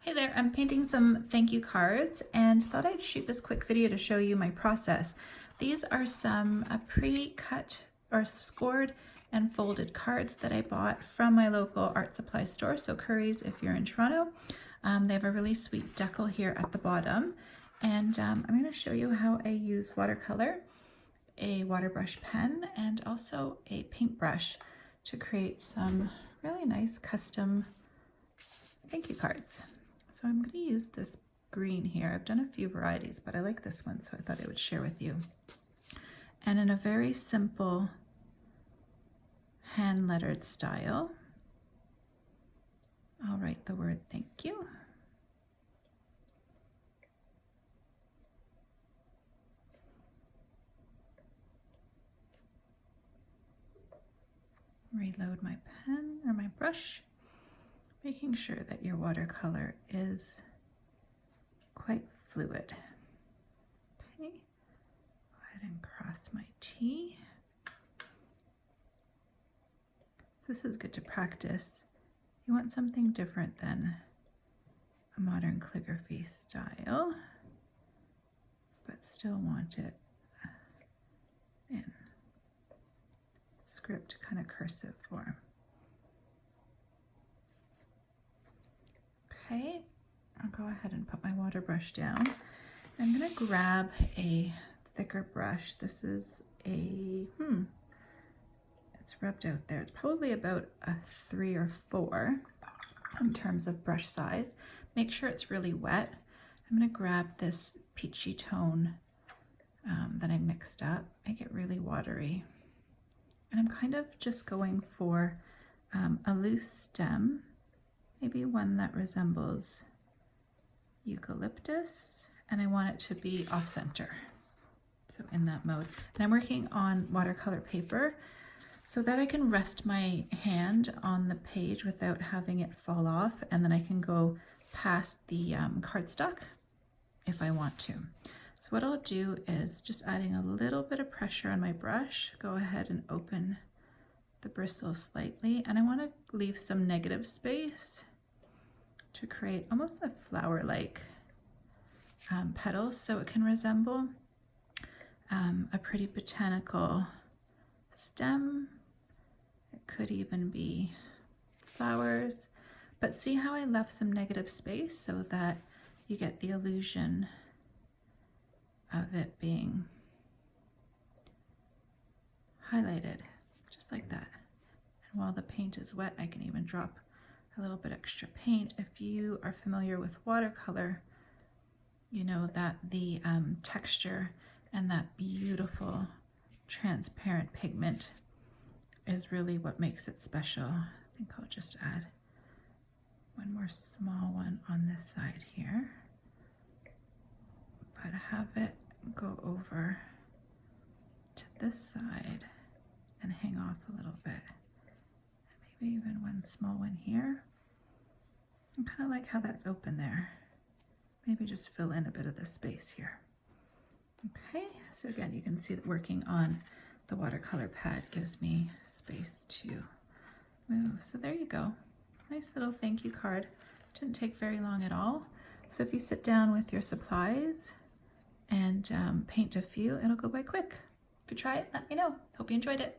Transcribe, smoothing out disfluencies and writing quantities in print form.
Hey there, I'm painting some thank you cards and thought I'd shoot this quick video to show you my process. These are some pre-cut or scored and folded cards that I bought from my local art supply store, so Curry's if you're in Toronto. They have a really sweet decal here at the bottom, and I'm going to show you how I use watercolor, a water brush pen, and also a paintbrush to create some really nice custom thank you cards. So I'm going to use this green here. I've done a few varieties, but I like this one, so I thought I would share with you. And in a very simple hand lettered style, I'll write the word thank you. Reload my pen or my brush, making sure that your watercolor is quite fluid. Okay, go ahead and cross my T. This is good to practice. You want something different than a modern calligraphy style, but still want it in script kind of cursive form. Okay, I'll go ahead and put my water brush down. I'm going to grab a thicker brush. This is a, it's rubbed out there. It's probably about a 3 or 4 in terms of brush size. Make sure it's really wet. I'm going to grab this peachy tone that I mixed up, make it really watery. And I'm kind of just going for a loose stem, maybe one that resembles eucalyptus, and I want it to be off center. So in that mode. And I'm working on watercolor paper so that I can rest my hand on the page without having it fall off, and then I can go past the cardstock if I want to. So what I'll do is just adding a little bit of pressure on my brush, go ahead and open the bristles slightly, and I want to leave some negative space to create almost a flower-like petal, so it can resemble a pretty botanical stem. It could even be flowers, but see how I left some negative space so that you get the illusion of it being highlighted, just like that. And while the paint is wet, I can even drop a little bit extra paint. If you are familiar with watercolor, you know that the texture and that beautiful transparent pigment is really what makes it special. I think I'll just add one more small one on this side here, but have it go over to this side and hang off a little bit. Maybe even one small one here. I kind of like how that's open there. Maybe just fill in a bit of the space here. Okay, so again, you can see that working on the watercolor pad gives me space to move. So there you go. Nice little thank you card. Didn't take very long at all. So if you sit down with your supplies and paint a few, it'll go by quick. If you try it, let me know. Hope you enjoyed it.